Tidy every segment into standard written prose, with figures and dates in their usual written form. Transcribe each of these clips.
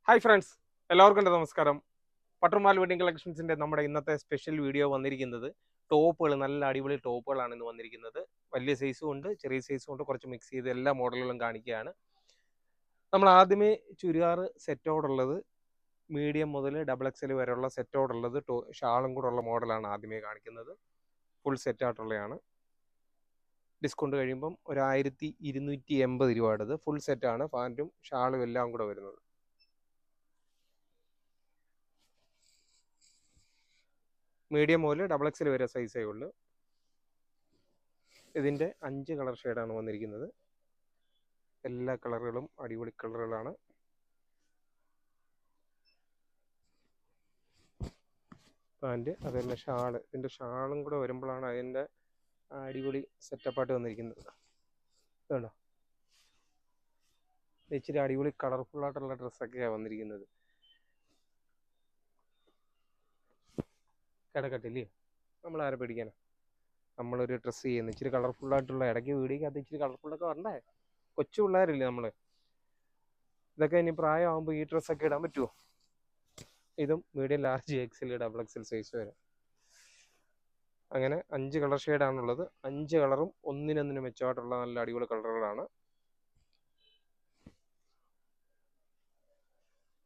Hi friends, എല്ലാവർക്കും എൻ്റെ നമസ്കാരം. പട്ടർമാൽ വെഡിങ് കളക്ഷൻസിൻ്റെ നമ്മുടെ ഇന്നത്തെ സ്പെഷ്യൽ വീഡിയോ വന്നിരിക്കുന്നത് ടോപ്പുകൾ, നല്ല അടിപൊളി ടോപ്പുകളാണ് ഇന്ന് വന്നിരിക്കുന്നത്. വലിയ സൈസും ഉണ്ട്, ചെറിയ സൈസും ഉണ്ട്, കുറച്ച് മിക്സ് ചെയ്ത് എല്ലാ മോഡലുകളും കാണിക്കുകയാണ്. നമ്മൾ ആദ്യമേ ചുരിദാർ സെറ്റോടുള്ളത് മീഡിയം മുതൽ ഡബിൾ എക്സൽ വരെയുള്ള സെറ്റോടുള്ളത് ഷാളും കൂടെ ഉള്ള മോഡലാണ് ആദ്യമേ കാണിക്കുന്നത്. ഫുൾ സെറ്റായിട്ടുള്ളതാണ്. ഡിസ്കൗണ്ട് കഴിയുമ്പം 1280 രൂപയുടേത് ഫുൾ സെറ്റാണ്. പാൻറ്റും ഷാളും എല്ലാം കൂടെ വരുന്നത്. മീഡിയം മുതൽ ഡബിൾ എക്സൽ വരെ സൈസേ ഉള്ളൂ. ഇതിൻ്റെ 5 കളർ ഷെയ്ഡാണ് വന്നിരിക്കുന്നത്. എല്ലാ കളറുകളും അടിപൊളി കളറുകളാണ്. പാൻറ്റ് അതുപോലെ ഷാള്, ഇതിൻ്റെ ഷാളും കൂടെ വരുമ്പോഴാണ് അതിൻ്റെ അടിപൊളി സെറ്റപ്പായിട്ട് വന്നിരിക്കുന്നത്. ഇതുണ്ടോ, ഇച്ചിരി അടിപൊളി കളർഫുള്ളായിട്ടുള്ള ഡ്രസ്സൊക്കെയാണ് വന്നിരിക്കുന്നത്. കിടക്കട്ടില്ലേ, നമ്മളാരെ പേടിക്കാനാ? നമ്മളൊരു ഡ്രസ്സ് ചെയ്യുന്നത് ഇച്ചിരി കളർഫുള്ളായിട്ടുള്ള, ഇടയ്ക്ക് വീടിക്കകത്ത് ഇച്ചിരി കളർഫുള്ളൊക്കെ വരണ്ടേ? കൊച്ചു പിള്ളേരില്ലേ നമ്മൾ. ഇതൊക്കെ ഇനി പ്രായമാകുമ്പോൾ ഈ ഡ്രസ്സൊക്കെ ഇടാൻ പറ്റുമോ? ഇതും medium, large, XL, double XL size വരെ. അങ്ങനെ 5 കളർ ഷെയ്ഡാണുള്ളത്. 5 കളറും ഒന്നിനൊന്നിന് മെച്ചമായിട്ടുള്ള നല്ല അടിപൊളി കളറുകളാണ്.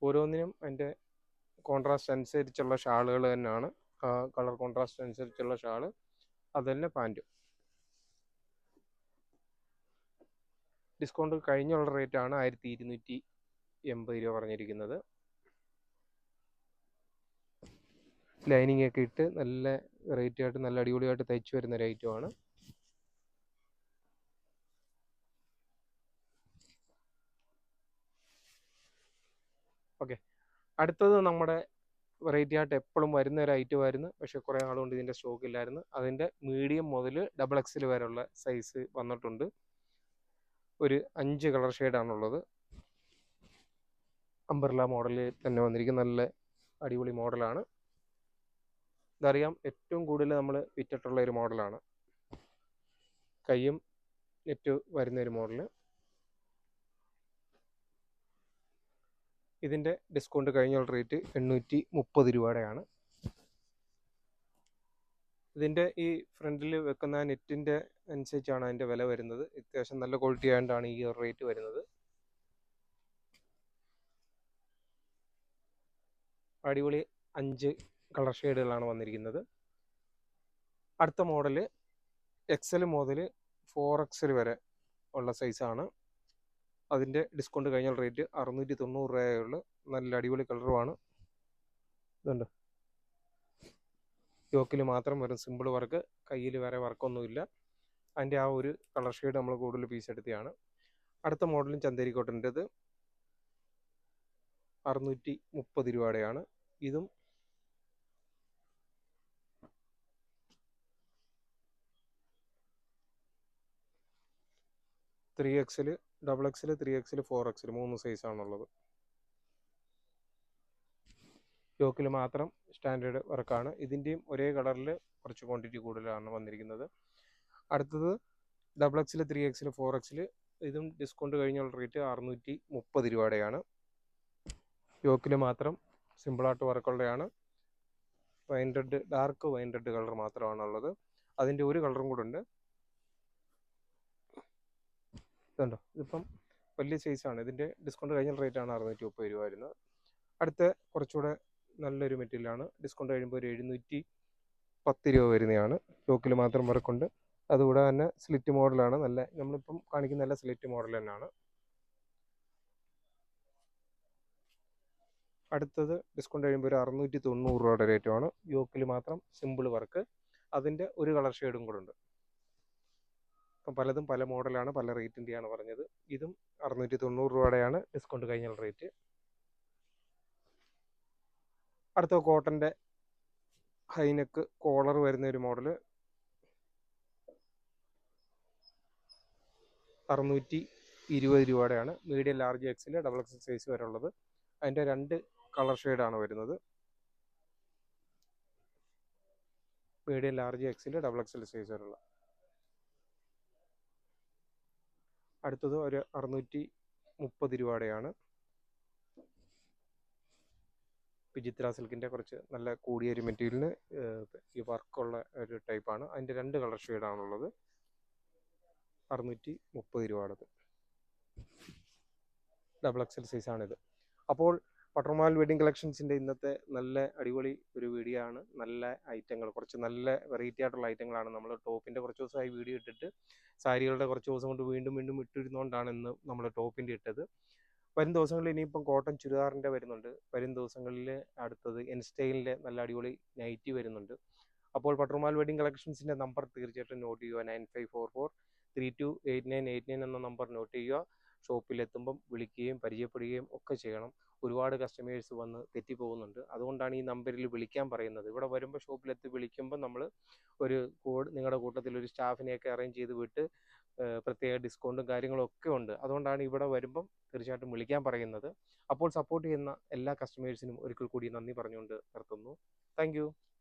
ഓരോന്നിനും അതിൻ്റെ കോൺട്രാസ്റ്റ് അനുസരിച്ചുള്ള ഷാളുകൾ തന്നെയാണ്. കളർ കോൺട്രാസ്റ്റ് അനുസരിച്ചുള്ള ഷാള്, അത് തന്നെ പാൻറ്റും. ഡിസ്കൗണ്ട് കഴിഞ്ഞുള്ള റേറ്റാണ് 1280 രൂപ പറഞ്ഞിരിക്കുന്നത്. ലൈനിങ് ഒക്കെ ഇട്ട് നല്ല വെറൈറ്റി ആയിട്ട് നല്ല അടിപൊളിയായിട്ട് തയ്ച്ചു വരുന്ന ഒരു ഐറ്റമാണ്. ഓക്കെ, അടുത്തത് നമ്മുടെ വെറൈറ്റി ആയിട്ട് എപ്പോഴും വരുന്ന ഒരു ഐറ്റം ആയിരുന്നു. പക്ഷെ കുറേ നാളുകൊണ്ട് ഇതിൻ്റെ സ്റ്റോക്ക് ഇല്ലായിരുന്നു. അതിൻ്റെ മീഡിയം മുതൽ ഡബിൾ എക്സൽ വരെയുള്ള സൈസ് വന്നിട്ടുണ്ട്. ഒരു 5 കളർ ഷെയ്ഡാണുള്ളത്. അംബർല മോഡലിൽ തന്നെ വന്നിരിക്കുന്ന നല്ല അടിപൊളി മോഡലാണ്. ഇതറിയാം, ഏറ്റവും കൂടുതൽ നമ്മൾ വിറ്റിട്ടുള്ള ഒരു മോഡലാണ്. കയ്യും നെറ്റ് വരുന്ന ഒരു മോഡല്. ഇതിൻ്റെ ഡിസ്കൗണ്ട് കഴിഞ്ഞുള്ള റേറ്റ് 830 രൂപയുടെയാണ്. ഇതിൻ്റെ ഈ ഫ്രണ്ടിൽ വെക്കുന്ന നെറ്റിൻ്റെ അനുസരിച്ചാണ് അതിൻ്റെ വില വരുന്നത്. അത്യാവശ്യം നല്ല ക്വാളിറ്റി ആയതുകൊണ്ടാണ് ഈ റേറ്റ് വരുന്നത്. അടിപൊളി 5 കളർ ഷെയ്ഡുകളാണ് വന്നിരിക്കുന്നത്. അടുത്ത മോഡല് എക്സൽ മുതൽ 4XL വരെ ഉള്ള സൈസാണ്. അതിൻ്റെ ഡിസ്കൗണ്ട് കഴിഞ്ഞ റേറ്റ് 690 രൂപയുള്ള നല്ല അടിപൊളി കളറുമാണ്. ഇതുണ്ട്, യോക്കിൽ മാത്രം വരും സിമ്പിൾ വർക്ക്, കയ്യിൽ വേറെ വർക്കൊന്നുമില്ല. അതിൻ്റെ ആ ഒരു കളർ ഷെയ്ഡ് നമ്മൾ കൂടുതൽ പീസ് എടുത്തതാണ്. അടുത്ത മോഡലും ചന്തേരി കോട്ടൻ്റെത് 630 രൂപയുടെയാണ്. ഇതും three Excel, double Excel, 3XL, 4XL 3 സൈസാണുള്ളത്. യോക്കിൽ മാത്രം സ്റ്റാൻഡേർഡ് വർക്കാണ്. ഇതിൻ്റെയും ഒരേ കളറിൽ കുറച്ച് ക്വാണ്ടിറ്റി കൂടുതലാണ് വന്നിരിക്കുന്നത്. അടുത്തത് ഡബിൾ എക്സൽ, 3XL, 4XL. ഇതും ഡിസ്കൗണ്ട് കഴിഞ്ഞുള്ള റേറ്റ് 630 രൂപയുടെയാണ്. യോക്കിൽ മാത്രം സിമ്പിളായിട്ട് വർക്കുള്ളതാണ്. Wine red, dark wine red colour മാത്രമാണുള്ളത്. അതിൻ്റെ ഒരു കളറും കൂടെ ഉണ്ട്. ഇതുണ്ടോ, ഇതിപ്പം വലിയ സൈസാണ്. ഇതിൻ്റെ ഡിസ്കൗണ്ട് കഴിഞ്ഞ റേറ്റാണ് 630 രൂപ വരുന്നത്. അടുത്ത കുറച്ചുകൂടെ നല്ലൊരു മെറ്റീരിയലാണ്. ഡിസ്കൗണ്ട് കഴിയുമ്പോൾ ഒരു 710 രൂപ വരുന്നതാണ്. യോക്കിൽ മാത്രം വർക്കുണ്ട്. അതുകൂടെ തന്നെ സ്ലിറ്റ് മോഡലാണ്. നല്ല, നമ്മളിപ്പം കാണിക്കുന്ന നല്ല സ്ലിറ്റ് മോഡൽ തന്നെയാണ്. അടുത്തത് ഡിസ്കൗണ്ട് കഴിയുമ്പോൾ ഒരു 690 രൂപയുടെ റേറ്റുമാണ്. യോക്കിൽ മാത്രം സിമ്പിൾ വർക്ക്. അതിൻ്റെ ഒരു കളർ ഷെയ്ഡും കൂടെ ഉണ്ട്. അപ്പം പലതും പല മോഡലാണ്, പല റേറ്റിൻ്റെയാണ് പറഞ്ഞത്. ഇതും 690 രൂപയുടെയാണ് ഡിസ്കൗണ്ട് കഴിഞ്ഞ റേറ്റ്. അടുത്ത കോട്ടൻ്റെ ഹൈനെക്ക് കോളർ വരുന്ന ഒരു മോഡല് 620 രൂപയുടെയാണ്. Medium, large, XL, double XL size വരെ ഉള്ളത്. അതിൻ്റെ 2 കളർ ഷെയ്ഡാണ് വരുന്നത്. Medium, large, XL, double XL size വരെയുള്ള. അടുത്തത് ഒരു 630 രൂപയുടെയാണ്. വിചിത്ര സിൽക്കിൻ്റെ കുറച്ച് നല്ല കൂടിയ ഒരു മെറ്റീരിയലിന് ഈ വർക്കുള്ള ഒരു ടൈപ്പാണ്. അതിൻ്റെ 2 കളർ ഷെയ്ഡാണുള്ളത്. 630 രൂപയുടേത്. ഡബിൾ എക്സൽ സൈസാണിത്. അപ്പോൾ പട്ടർമാൽ വെഡിങ് കളക്ഷൻസിൻ്റെ ഇന്നത്തെ നല്ല അടിപൊളി ഒരു വീഡിയോ ആണ്. നല്ല ഐറ്റങ്ങൾ, കുറച്ച് നല്ല വെറൈറ്റി ആയിട്ടുള്ള ഐറ്റങ്ങളാണ്. നമ്മൾ ടോപ്പിൻ്റെ കുറച്ച് ദിവസമായി വീഡിയോ ഇട്ടിട്ട് സാരികളുടെ കുറച്ച് ദിവസം കൊണ്ട് വീണ്ടും വീണ്ടും ഇട്ടിരുന്നുകൊണ്ടാണ് ഇന്ന് നമ്മൾ ടോപ്പിൻ്റെ ഇട്ടത്. വരും ദിവസങ്ങളിൽ ഇനിയിപ്പം കോട്ടൺ ചുരിദാറിൻ്റെ വരുന്നുണ്ട്. വരും ദിവസങ്ങളിൽ അടുത്തത് എൻ സ്റ്റൈലിൻ്റെ നല്ല അടിപൊളി നൈറ്റി വരുന്നുണ്ട്. അപ്പോൾ പട്ടർമാൽ വെഡിങ് കളക്ഷൻസിൻ്റെ നമ്പർ തീർച്ചയായിട്ടും നോട്ട് ചെയ്യുക. 9544328989 എന്ന നമ്പർ നോട്ട് ചെയ്യുക. ഷോപ്പിലെത്തുമ്പം വിളിക്കുകയും പരിചയപ്പെടുകയും ഒക്കെ ചെയ്യണം. ഒരുപാട് കസ്റ്റമേഴ്സ് വന്ന് തെറ്റിപ്പോകുന്നുണ്ട്. അതുകൊണ്ടാണ് ഈ നമ്പറിൽ വിളിക്കാൻ പറയുന്നത്. ഇവിടെ വരുമ്പോൾ ഷോപ്പിലെത്തി വിളിക്കുമ്പോൾ നമ്മൾ ഒരു നിങ്ങളുടെ കൂട്ടത്തിൽ ഒരു സ്റ്റാഫിനെയൊക്കെ അറേഞ്ച് ചെയ്ത് വിട്ട് പ്രത്യേക ഡിസ്കൗണ്ടും കാര്യങ്ങളും ഒക്കെ ഉണ്ട്. അതുകൊണ്ടാണ് ഇവിടെ വരുമ്പം തീർച്ചയായിട്ടും വിളിക്കാൻ പറയുന്നത്. അപ്പോൾ സപ്പോർട്ട് ചെയ്യുന്ന എല്ലാ കസ്റ്റമേഴ്സിനും ഒരിക്കൽ കൂടി നന്ദി പറഞ്ഞുകൊണ്ട് നിർത്തുന്നു. താങ്ക്